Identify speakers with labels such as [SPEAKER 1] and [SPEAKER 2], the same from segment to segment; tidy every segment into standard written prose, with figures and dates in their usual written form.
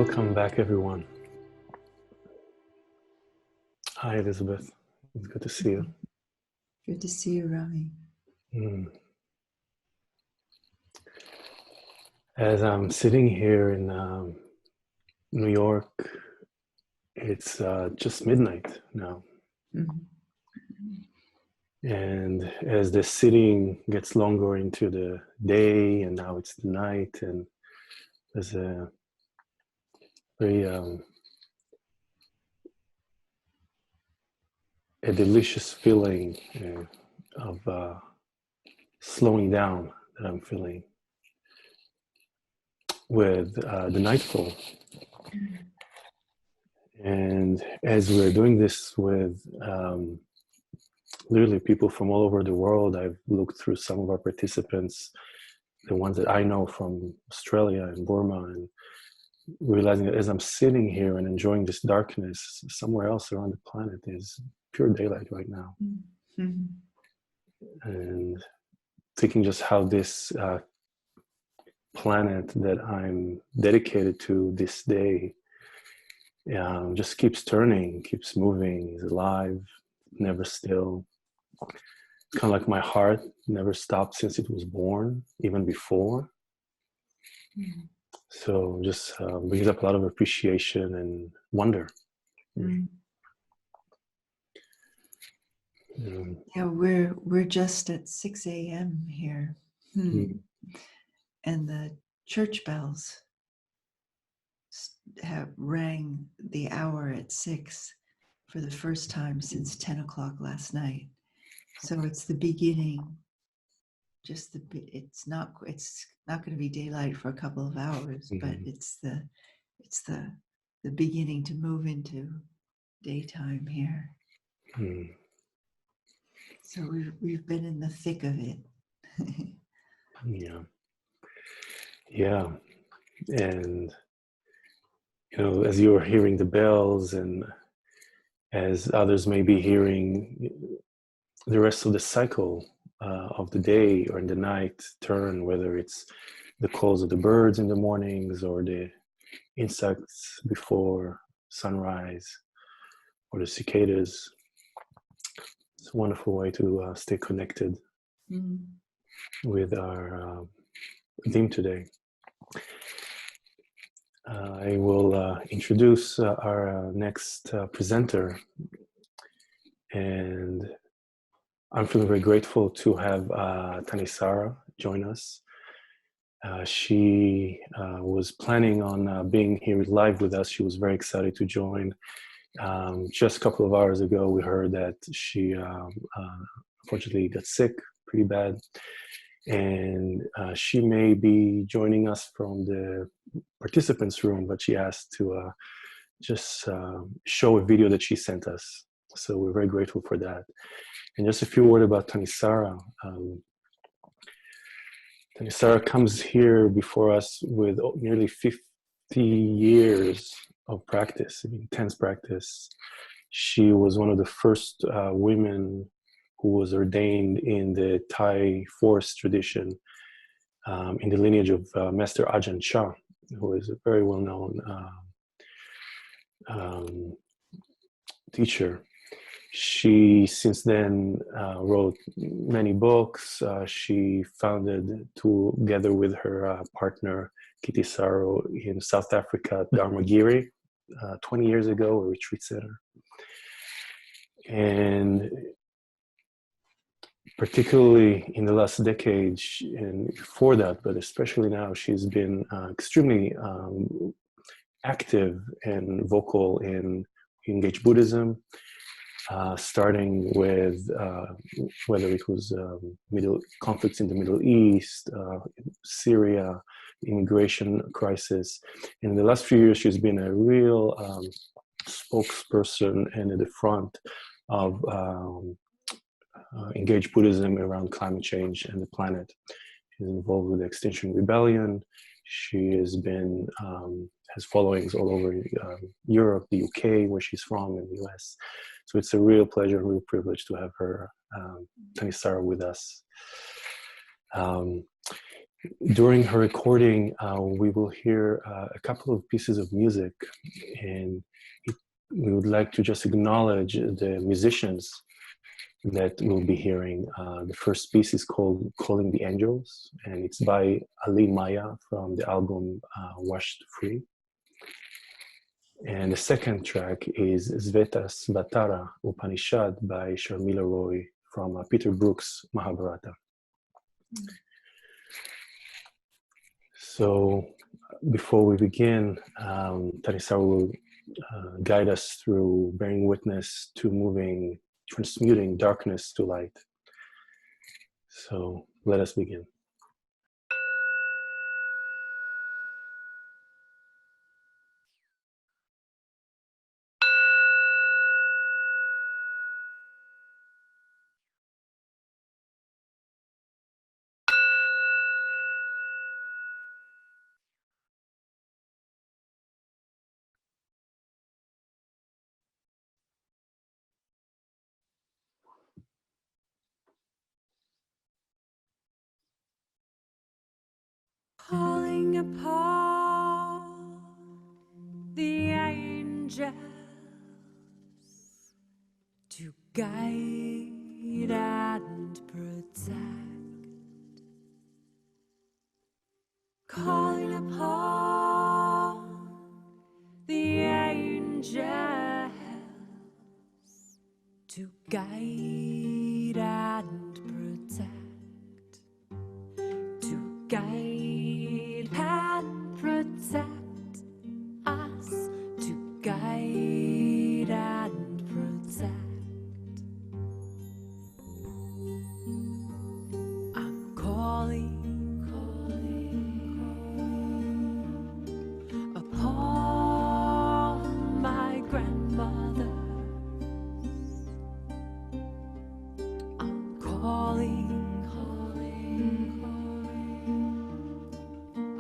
[SPEAKER 1] Welcome back, everyone. Hi, Elizabeth. It's good to see you.
[SPEAKER 2] Good to see you, Rami.
[SPEAKER 1] As I'm sitting here in New York, it's just midnight now. And as the sitting gets longer into the day, and now it's the night, and there's a very a delicious feeling of slowing down that I'm feeling with the nightfall. And as we're doing this with literally people from all over the world, I've looked through some of our participants, the ones that I know from Australia and Burma, and realizing that as I'm sitting here and enjoying this darkness, somewhere else around the planet is pure daylight right now. And thinking just how this planet that I'm dedicated to this day just keeps turning, keeps moving, is alive, never still. It's kind of like my heart never stopped since it was born, even before. So just brings up a lot of appreciation and wonder.
[SPEAKER 2] Yeah, we're just at 6 a.m. here. And the church bells have rang the hour at 6 for the first time since 10 o'clock last night. So it's the beginning. It's not going to be daylight for a couple of hours, but it's the beginning to move into daytime here. So we've been in the thick of it.
[SPEAKER 1] Yeah. And as you're hearing the bells, and as others may be hearing the rest of the cycle of the day or in the night turn, whether it's the calls of the birds in the mornings or the insects before sunrise or the cicadas. It's a wonderful way to stay connected with our theme today. I will introduce our next presenter, and I'm feeling very grateful to have Thanissara join us. She was planning on being here live with us. She was very excited to join. Just a couple of hours ago, we heard that she unfortunately got sick pretty bad, and she may be joining us from the participants room, but she asked to just show a video that she sent us. So we're very grateful for that. And just a few words about Thanissara. Thanissara comes here before us with nearly 50 years of practice, intense practice. She was one of the first women who was ordained in the Thai forest tradition, in the lineage of Master Ajahn Chah, who is a very well-known teacher. She since then wrote many books. She founded, together with her partner Thanissara in South Africa, Dharmagiri, 20 years ago, a retreat center. And particularly in the last decade, and before that, but especially now, she's been extremely active and vocal in engaged Buddhism, starting with whether it was conflicts in the Middle East, Syria, immigration crisis. In the last few years, she's been a real spokesperson and at the front of engaged Buddhism around climate change and the planet. She's involved with the Extinction Rebellion. She has been has followings all over Europe, the UK, where she's from, and the US. So it's a real pleasure, a real privilege to have her, Thanissara, with us. during her recording, we will hear a couple of pieces of music, and we would like to just acknowledge the musicians that we'll be hearing. The first piece is called Calling the Angels, and it's by Ali Maya from the album Washed Free. And the second track is Thanissara OWBW by Sharmila Roy from Peter Brook's Mahabharata. So before we begin, Thanissara will guide us through bearing witness to transmuting darkness to light. So let us begin.
[SPEAKER 3] Calling upon the angels to guide and protect, calling upon the angels to guide and protect, to guide and protect us, to guide and protect. I'm calling upon my grandmother. I'm calling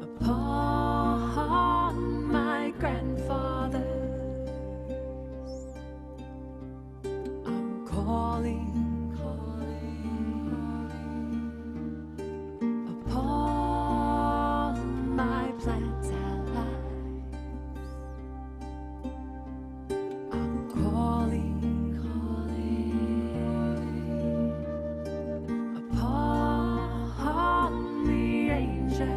[SPEAKER 3] upon my grandfathers. I'm calling upon my plant allies. I'm calling upon the angels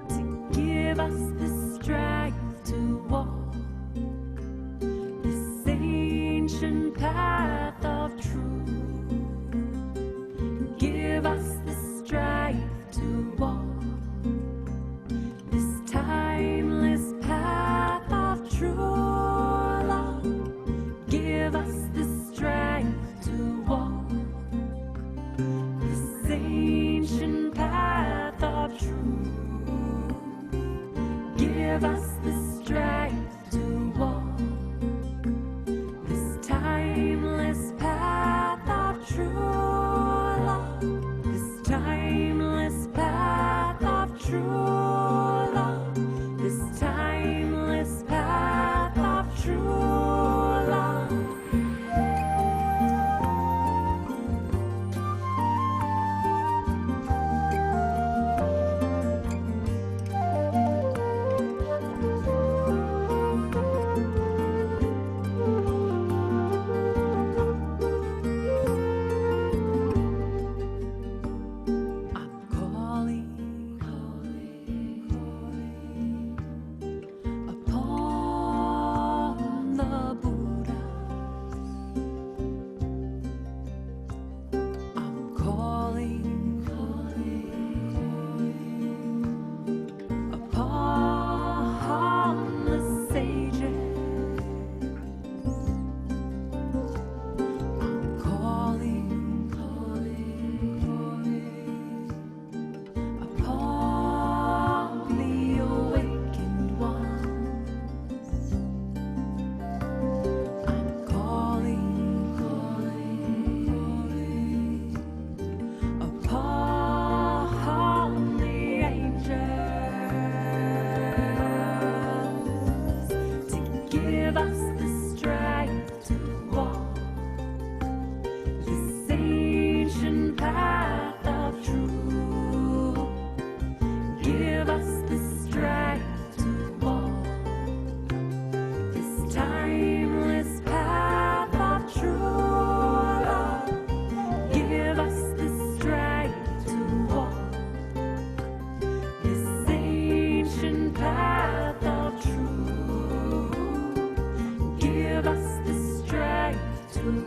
[SPEAKER 3] to give us the strength to walk this ancient path of truth. Give us the strength to walk this timeless path of true love. Give us the strength to walk this ancient path of truth. Give us the strength to walk this timeless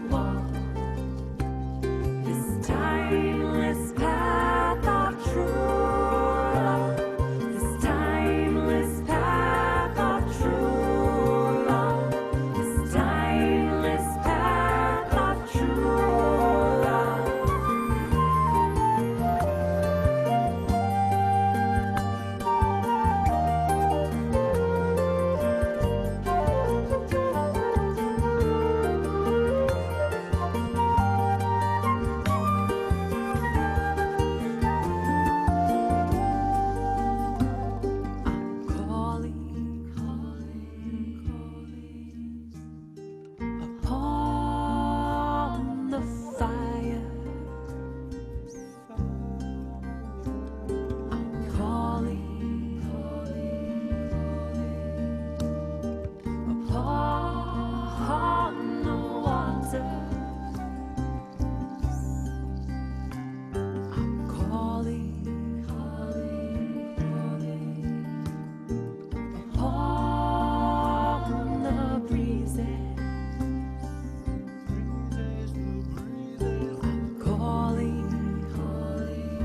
[SPEAKER 3] walk this timeless path of true love, this timeless path of true love, this timeless path of true love. Calling, calling, calling upon the fire. I'm calling, calling, calling upon the waters. I'm calling, calling, calling upon the breezes. I'm calling, calling,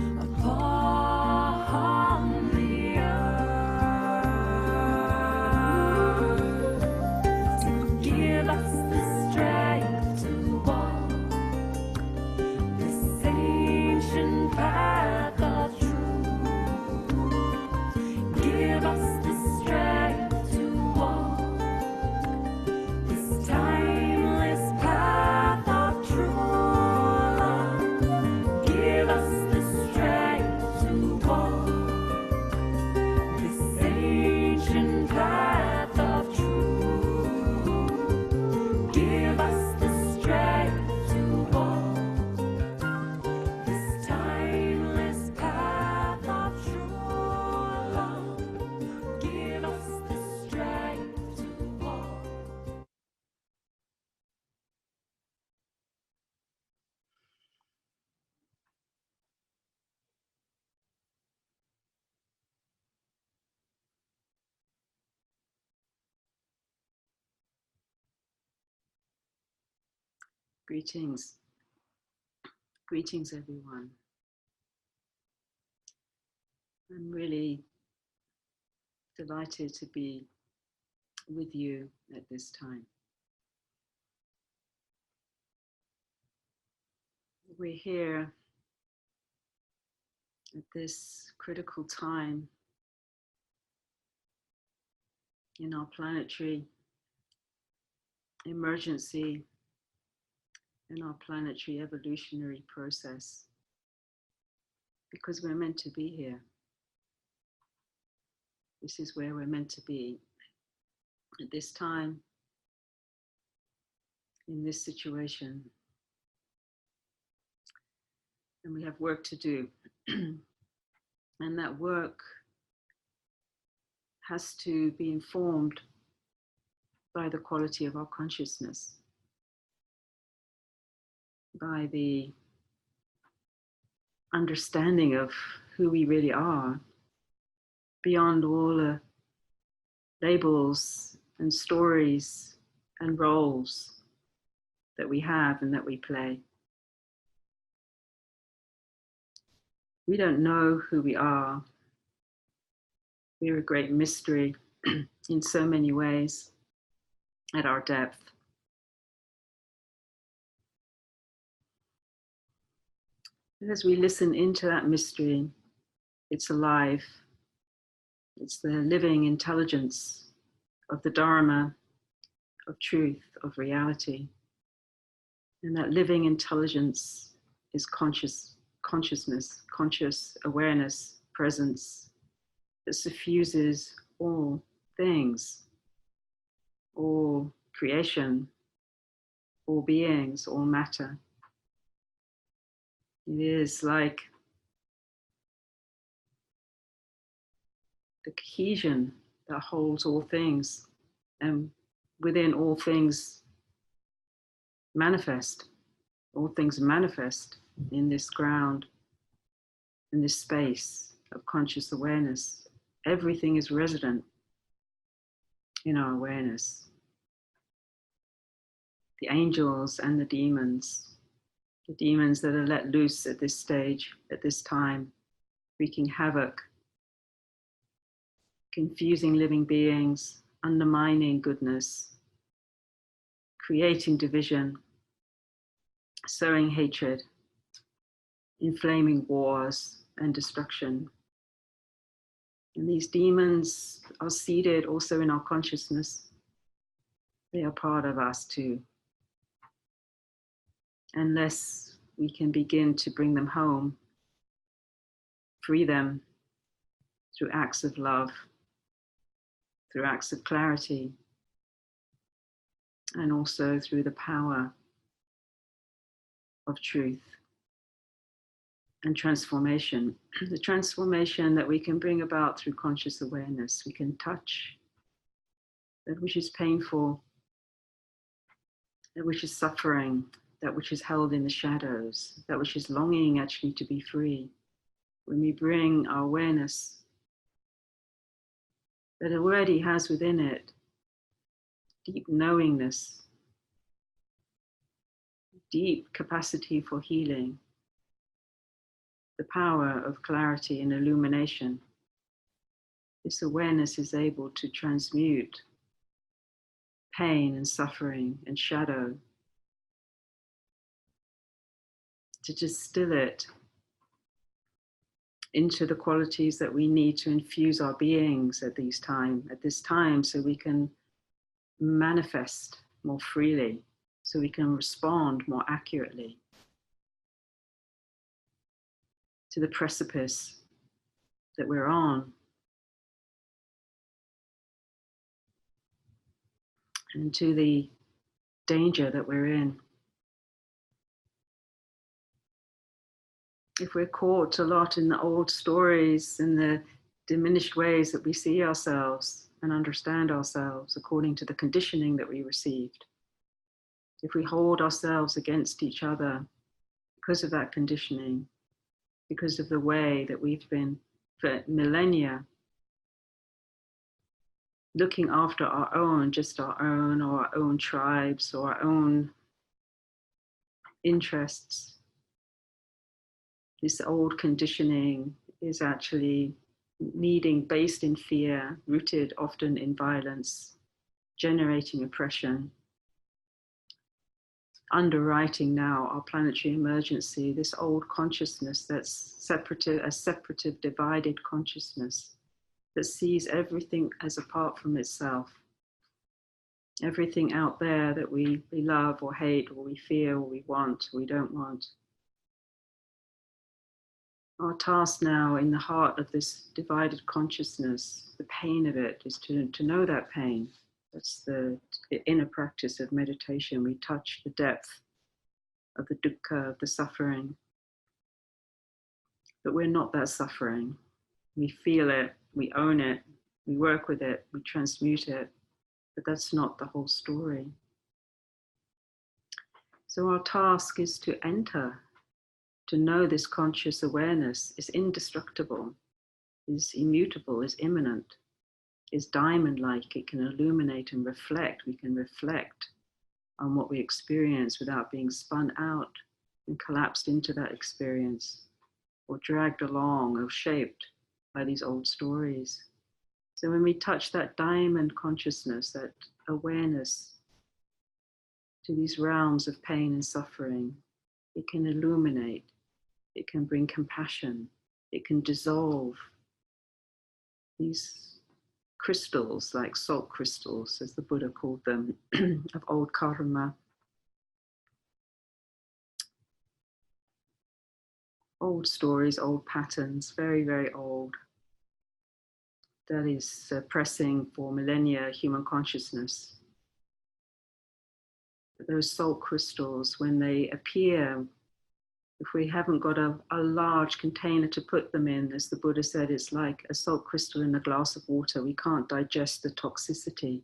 [SPEAKER 3] calling upon the earth to give us the strength to walk this ancient path of truth. Give us the strength to walk this timeless path of true love. Give us the strength to walk this ancient path of truth. Give us the strength to walk this timeless path of true love. Give us the strength to walk.
[SPEAKER 4] Greetings. Greetings, everyone. I'm really delighted to be with you at this time. We're here at this critical time in our planetary emergency, in our planetary evolutionary process, because we're meant to be here. This is where we're meant to be at this time, in this situation. And we have work to do. And that work has to be informed by the quality of our consciousness, by the understanding of who we really are, beyond all the labels and stories and roles that we have and that we play. We don't know who we are. We're a great mystery in so many ways at our depth. And as we listen into that mystery, it's alive. It's the living intelligence of the Dharma, of truth, of reality. And that living intelligence is consciousness, conscious awareness, presence that suffuses all things, all creation, all beings, all matter. It is like the cohesion that holds all things, and within all things manifest. All things manifest in this ground, in this space of conscious awareness. Everything is resident in our awareness. the angels and the demons that are let loose at this stage, at this time, wreaking havoc, confusing living beings, undermining goodness, creating division, sowing hatred, inflaming wars and destruction. And these demons are seated also in our consciousness. They are part of us too. Unless we can begin to bring them home, free them through acts of love, through acts of clarity, and also through the power of truth and transformation. The transformation that we can bring about through conscious awareness. We can touch that which is painful, that which is suffering, that which is held in the shadows, that which is longing actually to be free. When we bring our awareness that already has within it deep knowingness, deep capacity for healing, the power of clarity and illumination, this awareness is able to transmute pain and suffering and shadow, to distill it into the qualities that we need to infuse our beings at this time, so we can manifest more freely, so we can respond more accurately to the precipice that we're on, and to the danger that we're in. If we're caught a lot in the old stories and the diminished ways that we see ourselves and understand ourselves according to the conditioning that we received, if we hold ourselves against each other because of that conditioning, because of the way that we've been for millennia looking after our own, just our own, or our own tribes, or our own interests, this old conditioning is actually based in fear, rooted often in violence, generating oppression, underwriting now our planetary emergency, this old consciousness that's separative, divided consciousness that sees everything as apart from itself. Everything out there that we love or hate, or we fear, or we want, or we don't want. Our task now in the heart of this divided consciousness, the pain of it, is to know that pain. That's the inner practice of meditation. We touch the depth of the dukkha, of the suffering. But we're not that suffering. We feel it, we own it, we work with it, we transmute it. But that's not the whole story. So our task is to enter, to know this conscious awareness is indestructible, is immutable, is immanent, is diamond-like. It can illuminate and reflect. We can reflect on what we experience without being spun out and collapsed into that experience, or dragged along or shaped by these old stories. So when we touch that diamond consciousness, that awareness to these realms of pain and suffering, it can illuminate, it can bring compassion, it can dissolve these crystals, like salt crystals, as the Buddha called them, of old karma. Old stories, old patterns, very, very old. That is suppressing for millennia human consciousness. Those salt crystals, when they appear, if we haven't got a large container to put them in, as the Buddha said, it's like a salt crystal in a glass of water. We can't digest the toxicity.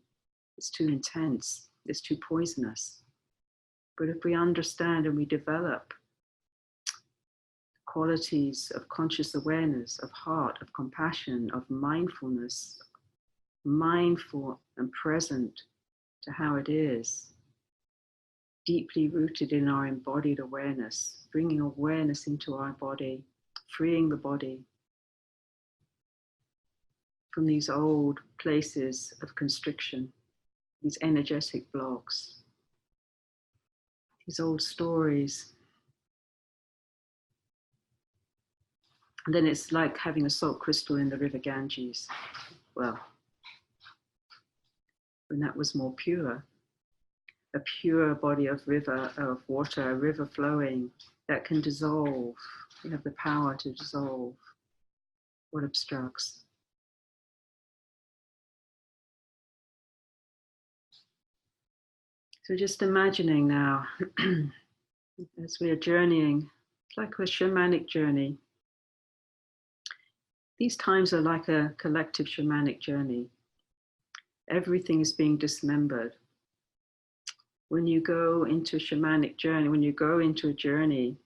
[SPEAKER 4] It's too intense. It's too poisonous. But if we understand and we develop qualities of conscious awareness, of heart, of compassion, of mindfulness, mindful and present to how it is, deeply rooted in our embodied awareness, bringing awareness into our body, freeing the body from these old places of constriction, these energetic blocks, these old stories. And then it's like having a salt crystal in the river Ganges. Well, when that was more pure, a pure body of water, a river flowing that can dissolve. You have the power to dissolve what obstructs. So just imagining now, as we are journeying, it's like a shamanic journey. These times are like a collective shamanic journey. Everything is being dismembered. When you go into a shamanic journey, when you go into a journey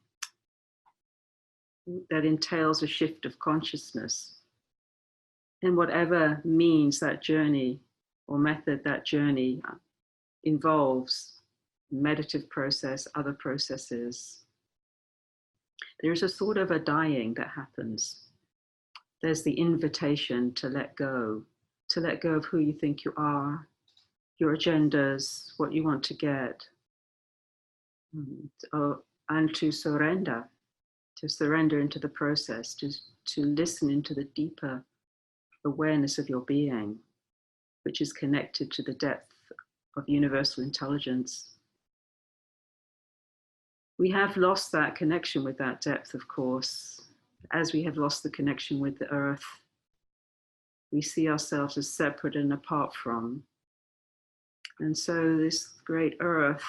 [SPEAKER 4] that entails a shift of consciousness, and whatever means that journey or method that journey involves, meditative process, other processes, there's a sort of a dying that happens. There's the invitation to let go of who you think you are, your agendas, what you want to get, and to surrender into the process, to listen into the deeper awareness of your being, which is connected to the depth of universal intelligence. We have lost that connection with that depth, of course, as we have lost the connection with the earth. We see ourselves as separate and apart from. And so this great earth,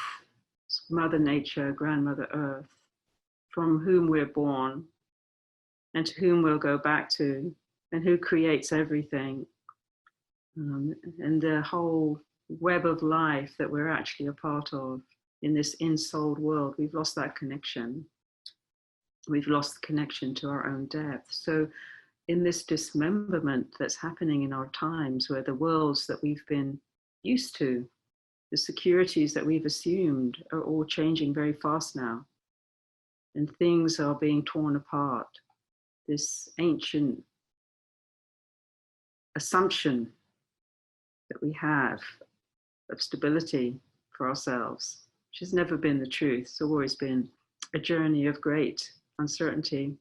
[SPEAKER 4] Mother Nature, Grandmother Earth, from whom we're born and to whom we'll go back to, and who creates everything, and the whole web of life that we're actually a part of in this in-souled world, we've lost that connection. We've lost the connection to our own depth. So in this dismemberment that's happening in our times, where the worlds that we've been used to, the securities that we've assumed, are all changing very fast now, and things are being torn apart. This ancient assumption that we have of stability for ourselves, which has never been the truth. It's always been a journey of great uncertainty.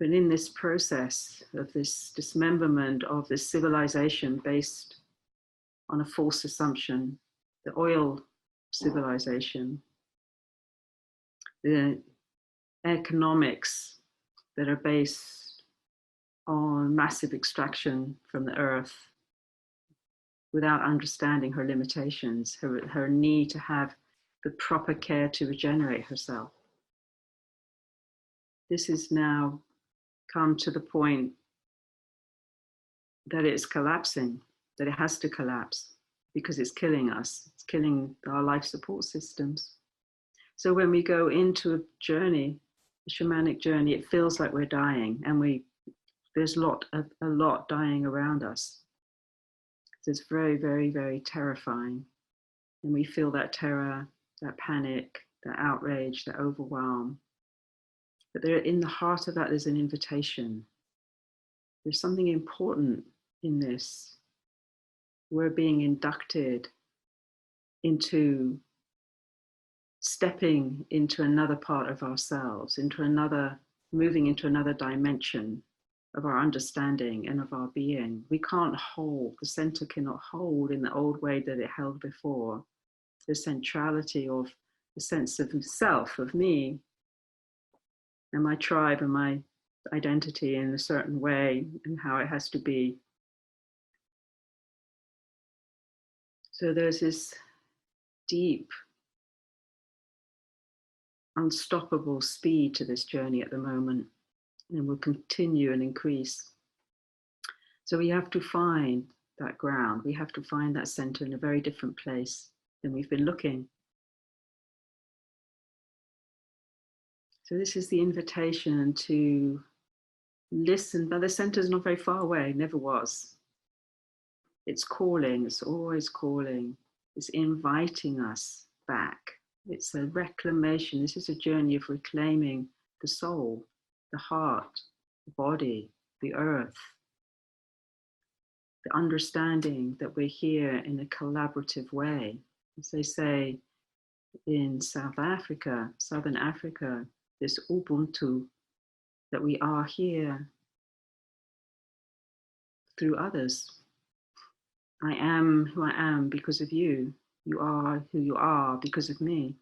[SPEAKER 4] But in this process of this dismemberment of this civilization based on a false assumption, the oil civilization, the economics that are based on massive extraction from the earth without understanding her limitations, her need to have the proper care to regenerate herself. This has now come to the point that it's collapsing, that it has to collapse because it's killing us. It's killing our life support systems. So when we go into a journey, a shamanic journey, it feels like we're dying, and there's a lot dying around us. So it's very, very, very terrifying. And we feel that terror, that panic, that outrage, that overwhelm. But there, in the heart of that, there's an invitation. There's something important in this. We're being inducted into stepping into another part of ourselves, moving into another dimension of our understanding and of our being. We can't hold, the center cannot hold in the old way that it held before, the centrality of the sense of self, of me, and my tribe and my identity in a certain way and how it has to be. So there's this deep, unstoppable speed to this journey at the moment, and will continue and increase. So we have to find that ground. We have to find that center in a very different place than we've been looking. So this is the invitation to listen, but the center is not very far away, never was. It's calling, it's always calling. is inviting us back. It's a reclamation. This is a journey of reclaiming the soul, the heart, the body, the earth, the understanding that we're here in a collaborative way. As they say in Southern Africa, this Ubuntu, that we are here through others. I am who I am because of you. You are who you are because of me.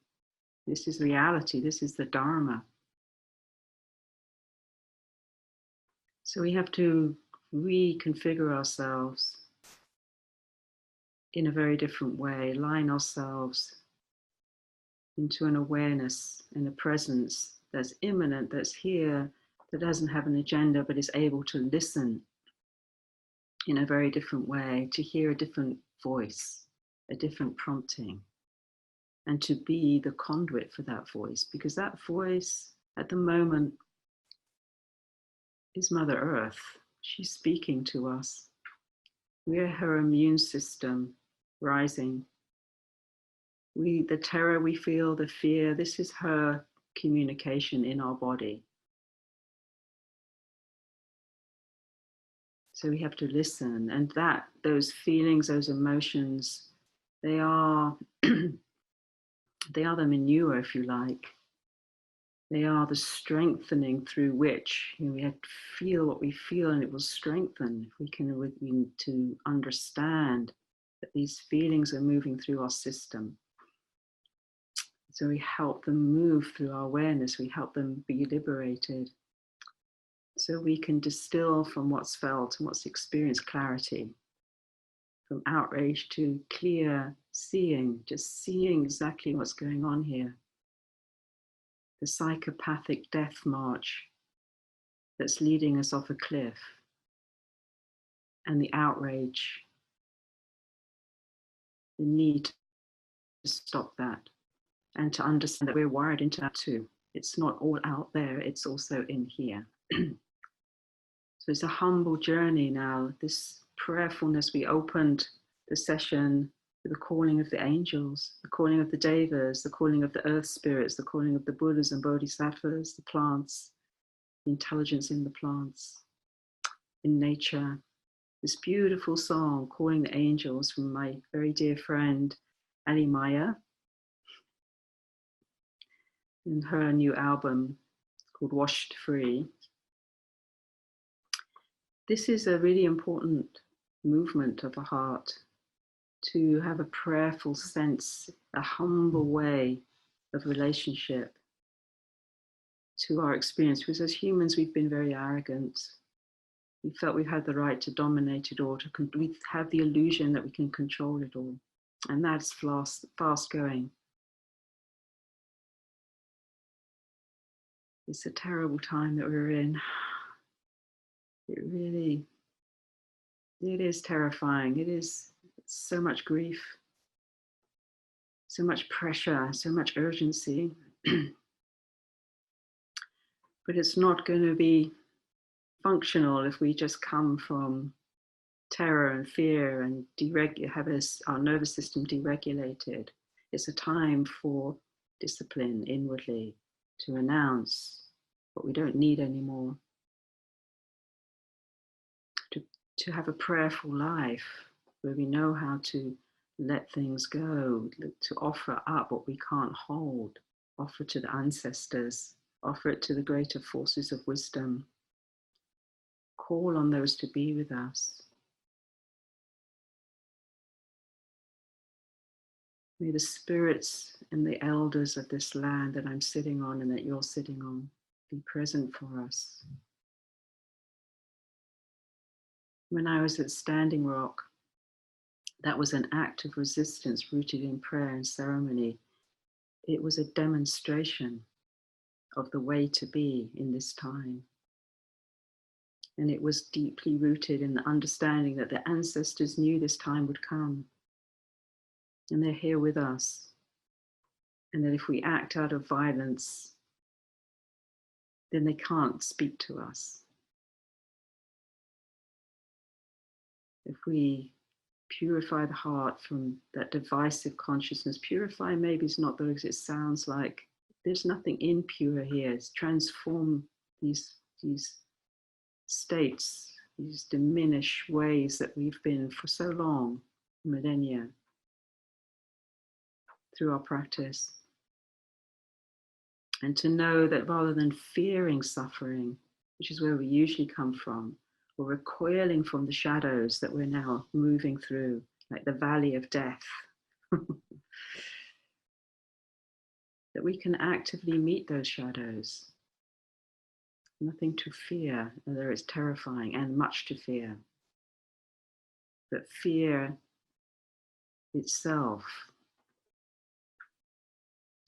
[SPEAKER 4] This is reality. This is the Dharma. So we have to reconfigure ourselves in a very different way, line ourselves into an awareness and a presence that's immanent, that's here, that doesn't have an agenda, but is able to listen in a very different way, to hear a different voice, a different prompting, and to be the conduit for that voice, because that voice at the moment is Mother Earth. She's speaking to us. We're her immune system rising. The terror we feel, the fear, this is her communication in our body. So we have to listen, and those feelings, those emotions, they are the manure, if you like. They are the strengthening through which we have to feel what we feel, and it will strengthen if we can to understand that these feelings are moving through our system. So we help them move through our awareness, we help them be liberated. So we can distill from what's felt and what's experienced clarity, from outrage to clear seeing, just seeing exactly what's going on here. The psychopathic death march that's leading us off a cliff, and the outrage, the need to stop that, and to understand that we're wired into that too. It's not all out there, it's also in here. So it's a humble journey now, this prayerfulness. We opened the session with the calling of the angels, the calling of the devas, the calling of the earth spirits, the calling of the Buddhas and Bodhisattvas, the plants, the intelligence in the plants, in nature. This beautiful song, Calling the Angels, from my very dear friend, Ali Maya, in her new album called Washed Free. This is a really important movement of the heart, to have a prayerful sense, a humble way of relationship to our experience. Because as humans, we've been very arrogant. We felt we had the right to dominate it all, we have the illusion that we can control it all. And that's fast going. It's a terrible time that we're in. It is terrifying. It is so much grief, so much pressure, so much urgency. But it's not going to be functional if we just come from terror and fear and have our nervous system deregulated. It's a time for discipline inwardly, to renounce what we don't need anymore, to have a prayerful life where we know how to let things go, to offer up what we can't hold, offer to the ancestors, offer it to the greater forces of wisdom, call on those to be with us. May the spirits and the elders of this land that I'm sitting on and that you're sitting on be present for us. When I was at Standing Rock, that was an act of resistance rooted in prayer and ceremony. It was a demonstration of the way to be in this time. And it was deeply rooted in the understanding that the ancestors knew this time would come. And they're here with us. And that if we act out of violence, then they can't speak to us. If we Purify the heart from that divisive consciousness. Purify maybe is not because it sounds like there's nothing impure here. It's transform these states, these diminished ways that we've been for so long, millennia, through our practice. And to know that rather than fearing suffering, which is where we usually come from, or recoiling from the shadows that we're now moving through, like the valley of death, that we can actively meet those shadows. Nothing to fear, although it's terrifying and much to fear. But fear itself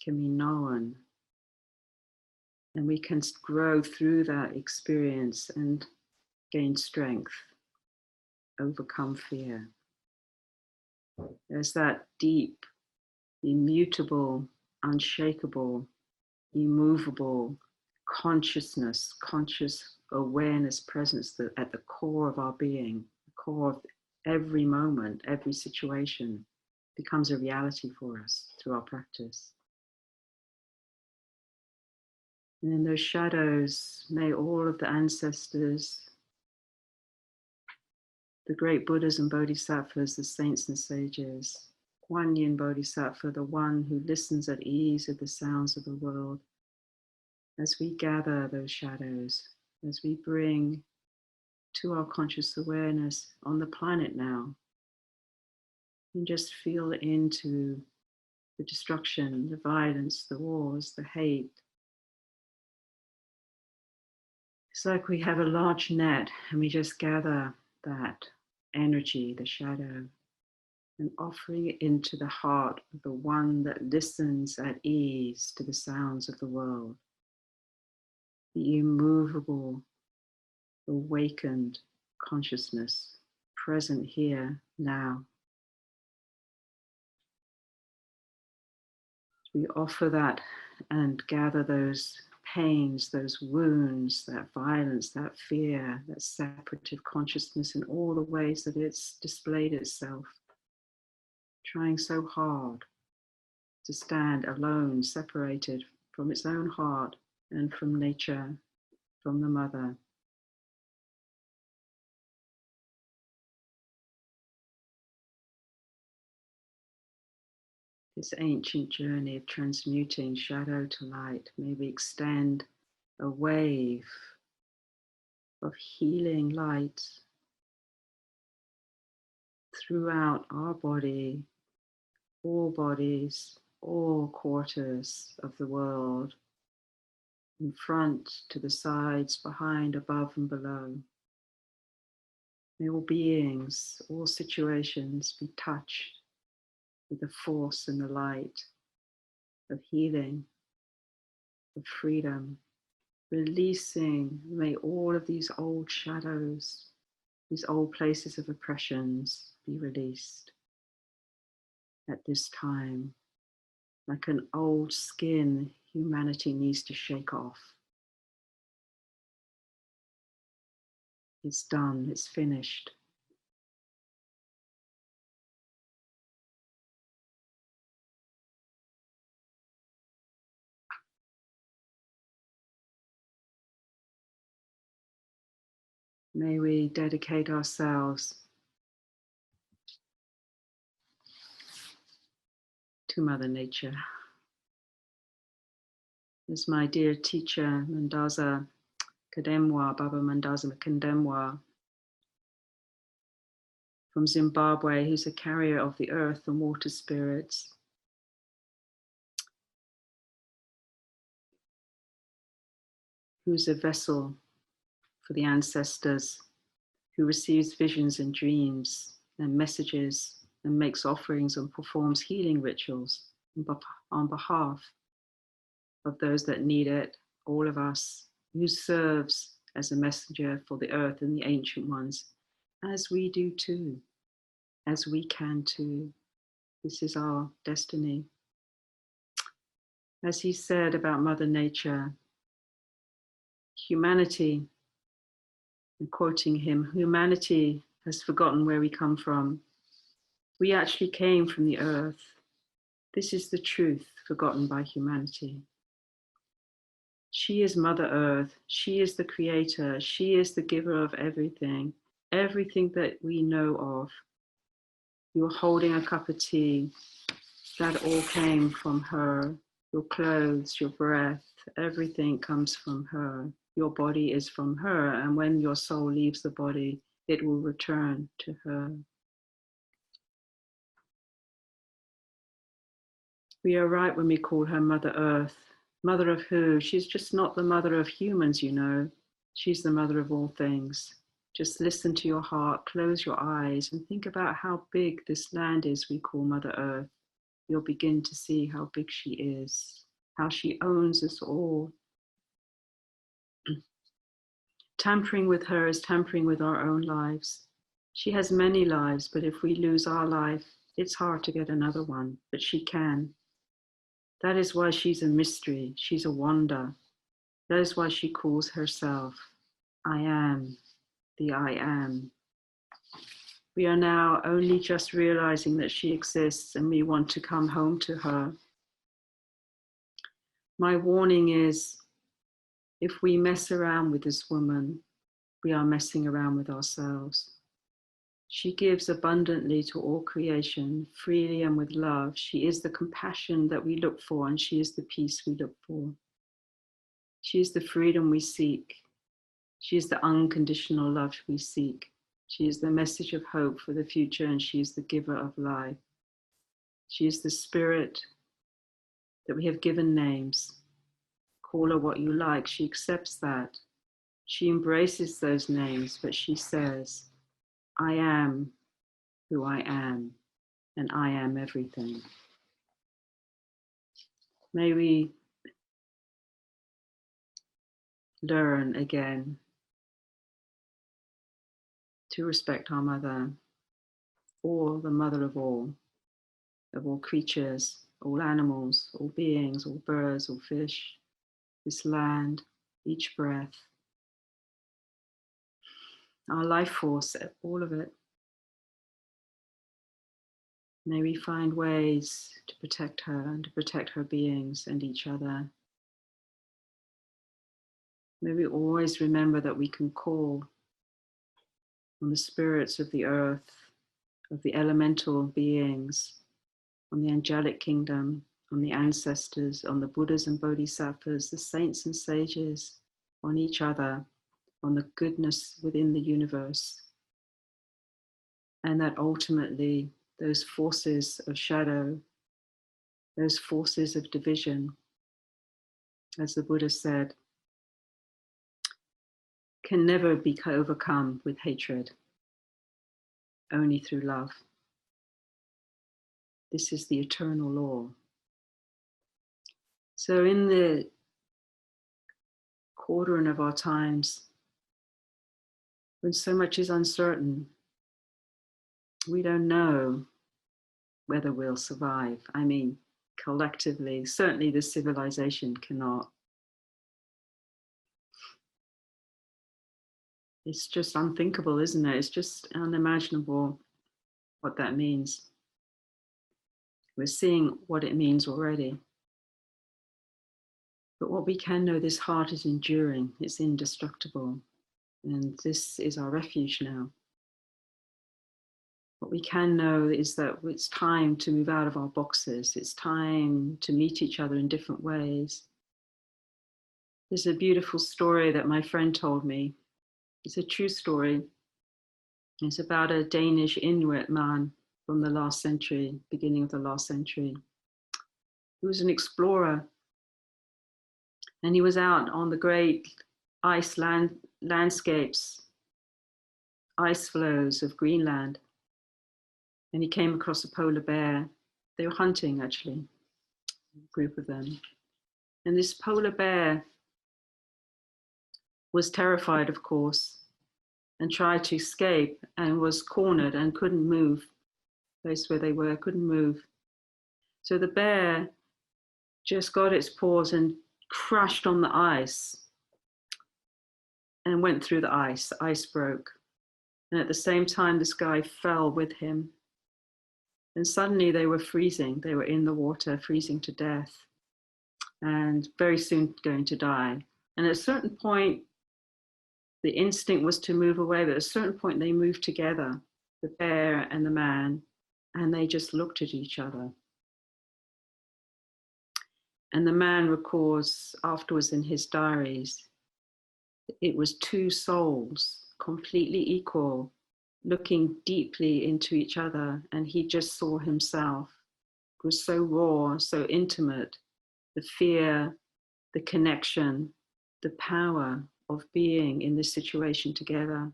[SPEAKER 4] can be known, and we can grow through that experience and gain strength, overcome fear. There's that deep, immutable, unshakable, immovable consciousness, conscious awareness, presence at the core of our being, the core of every moment, every situation becomes a reality for us through our practice. And in those shadows, may all of the ancestors, the great Buddhas and Bodhisattvas, the saints and sages, Kuan Yin Bodhisattva, the one who listens at ease with the sounds of the world, as we gather those shadows, as we bring to our conscious awareness on the planet now, and just feel into the destruction, the violence, the wars, the hate. It's like we have a large net and we just gather that energy, the shadow, and offering it into the heart of the one that listens at ease to the sounds of the world, the immovable, awakened consciousness present here now. We offer that and gather those pains, those wounds, that violence, that fear, that separative consciousness in all the ways that it's displayed itself, trying so hard to stand alone, separated from its own heart and from nature, from the mother. This ancient journey of transmuting shadow to light, may we extend a wave of healing light throughout our body, all bodies, all quarters of the world, in front, to the sides, behind, above and below. May all beings, all situations be touched with the force and the light of healing, of freedom, releasing, may all of these old shadows, these old places of oppressions be released at this time. Like an old skin, humanity needs to shake off. It's done, it's finished. May we dedicate ourselves to Mother Nature. As my dear teacher, Mandaza Kademwa, Baba Mandaza Kademwa from Zimbabwe, who's a carrier of the earth and water spirits, who's a vessel for the ancestors, who receives visions and dreams and messages and makes offerings and performs healing rituals on behalf of those that need it, all of us, who serves as a messenger for the earth and the ancient ones, as we do too, as we can too. This is our destiny. As he said about Mother Nature, humanity, and quoting him, humanity has forgotten where we come from. We actually came from the earth. This is the truth forgotten by humanity. She is Mother Earth. She is the creator. She is the giver of everything, everything that we know of. You're holding a cup of tea. That all came from her. Your clothes, your breath, everything comes from her. Your body is from her. And when your soul leaves the body, it will return to her. We are right when we call her Mother Earth. Mother of who? She's just not the mother of humans, you know. She's the mother of all things. Just listen to your heart, close your eyes, and think about how big this land is we call Mother Earth. You'll begin to see how big she is, how she owns us all. Tampering with her is tampering with our own lives. She has many lives, but if we lose our life, it's hard to get another one, but she can. That is why she's a mystery. She's a wonder. That is why she calls herself I am, the I am. We are now only just realizing that she exists and we want to come home to her. My warning is, if we mess around with this woman, we are messing around with ourselves. She gives abundantly to all creation, freely and with love. She is the compassion that we look for, and she is the peace we look for. She is the freedom we seek. She is the unconditional love we seek. She is the message of hope for the future, and she is the giver of life. She is the spirit that we have given names. Call her what you like. She accepts that. She embraces those names, but she says, I am who I am, and I am everything. May we learn again to respect our mother, or the mother of all creatures, all animals, all beings, all birds, all fish, this land, each breath, our life force, all of it. May we find ways to protect her and to protect her beings and each other. May we always remember that we can call on the spirits of the earth, of the elemental beings, on the angelic kingdom, on the ancestors, on the Buddhas and Bodhisattvas, the saints and sages, on each other, on the goodness within the universe. And that ultimately, those forces of shadow, those forces of division, as the Buddha said, can never be overcome with hatred, only through love. This is the eternal law. So in the quarter of our times, when so much is uncertain, we don't know whether we'll survive. I mean, collectively, certainly this civilization cannot. It's just unthinkable, isn't it? It's just unimaginable what that means. We're seeing what it means already. But what we can know, this heart is enduring, it's indestructible. And this is our refuge now. What we can know is that it's time to move out of our boxes. It's time to meet each other in different ways. There's a beautiful story that my friend told me. It's a true story. It's about a Danish Inuit man from the last century, beginning of the last century. He was an explorer. And he was out on the great ice landscapes, ice floes of Greenland. And he came across a polar bear. They were hunting, actually, a group of them. And this polar bear was terrified, of course, and tried to escape and was cornered and couldn't move. The place where they were, couldn't move. So the bear just got its paws and crushed on the ice and went through the ice. The ice broke. And at the same time, this guy fell with him. And suddenly they were freezing. They were in the water, freezing to death, and very soon going to die. And at a certain point, the instinct was to move away, but at a certain point they moved together, the bear and the man, and they just looked at each other. And the man records afterwards in his diaries, it was two souls, completely equal, looking deeply into each other, and he just saw himself. It was so raw, so intimate, the fear, the connection, the power of being in this situation together.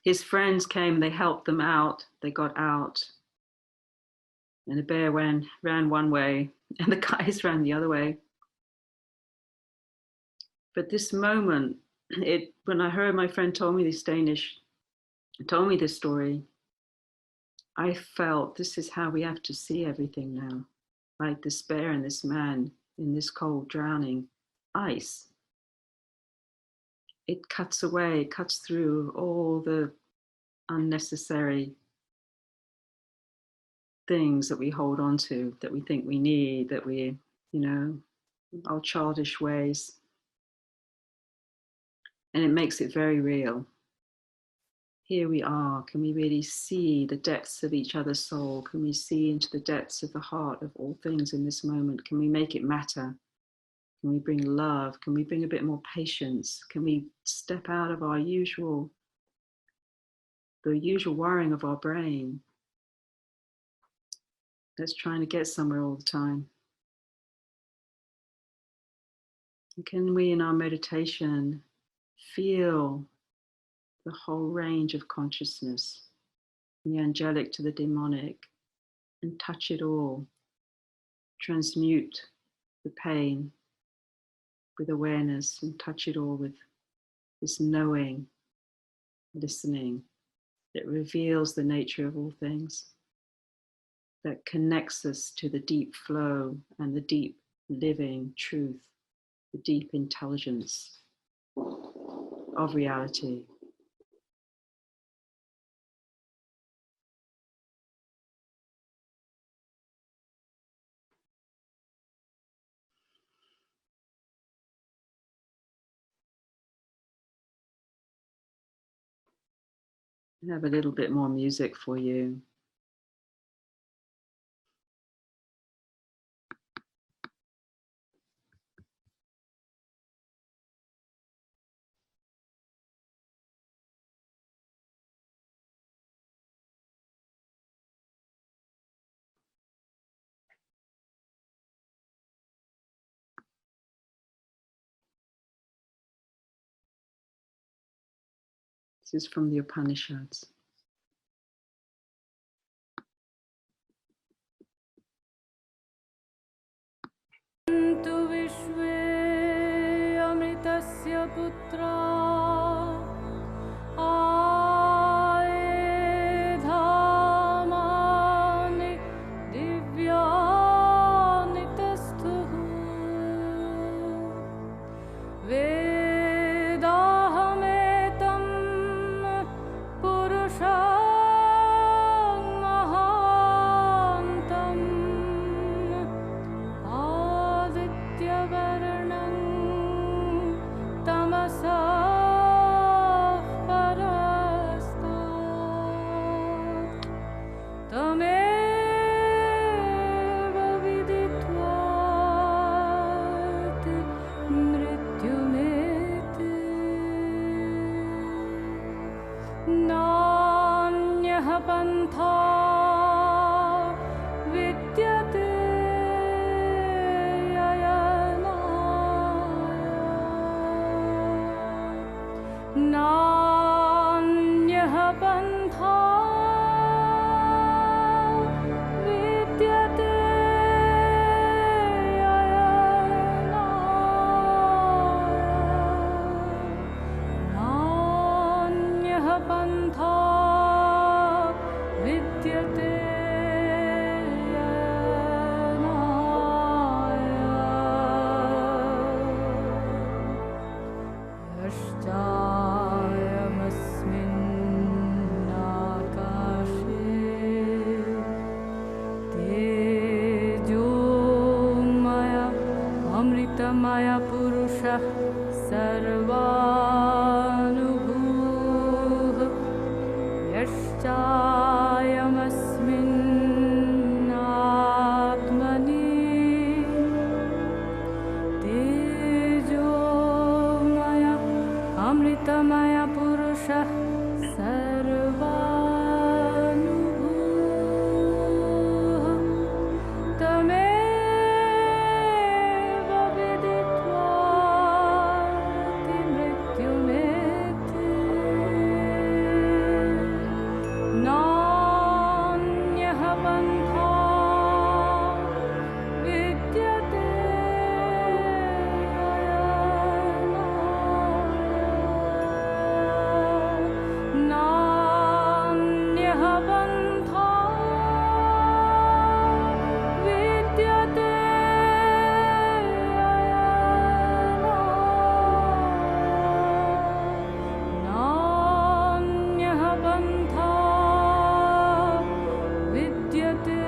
[SPEAKER 4] His friends came, they helped them out, they got out, and the bear ran one way, and the guys ran the other way. But this moment, when I heard my friend told me this Danish, told me this story, I felt this is how we have to see everything now. Like this bear and this man in this cold, drowning ice. It cuts away, it cuts through all the unnecessary things that we hold on to, that we think we need, that we, our childish ways. And it makes it very real. Here we are. Can we really see the depths of each other's soul? Can we see into the depths of the heart of all things in this moment? Can we make it matter? Can we bring love? Can we bring a bit more patience? Can we step out of the usual wiring of our brain that's trying to get somewhere all the time? And can we, in our meditation, feel the whole range of consciousness, from the angelic to the demonic, and touch it all, transmute the pain with awareness, and touch it all with this knowing, listening, that reveals the nature of all things, that connects us to the deep flow and the deep living truth, the deep intelligence of reality. I have a little bit more music for you. This is from the Upanishads.
[SPEAKER 3] Tu vishve amritasya putra aye dhamani divyani tasthuhu vedahametam purusham mahantam Adityavarnam tamasa parastat tameva viditvati mrityumeti nanyah pantha vidyate Nanyah pantha vidyate Nanyah pantha vidyate सर्वानुभूः यश्चायमस्मिन्नात्मनि तेजोमय अमृतमय पुरुषः सर्वानुभूः तमेव विदित्वाति मृत्युमेति नान्यः पन्था विद्यते नान्यः पन्था विद्यते नान्यः पन्था विद्यते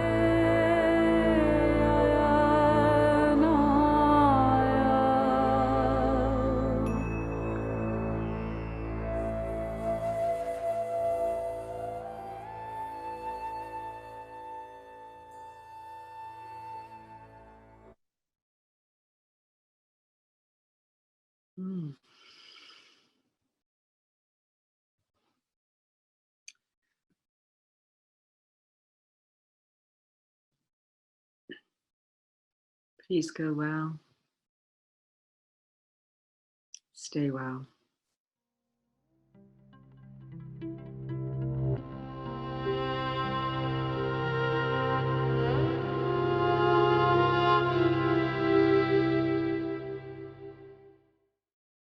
[SPEAKER 4] Mm. Please go well. Stay well.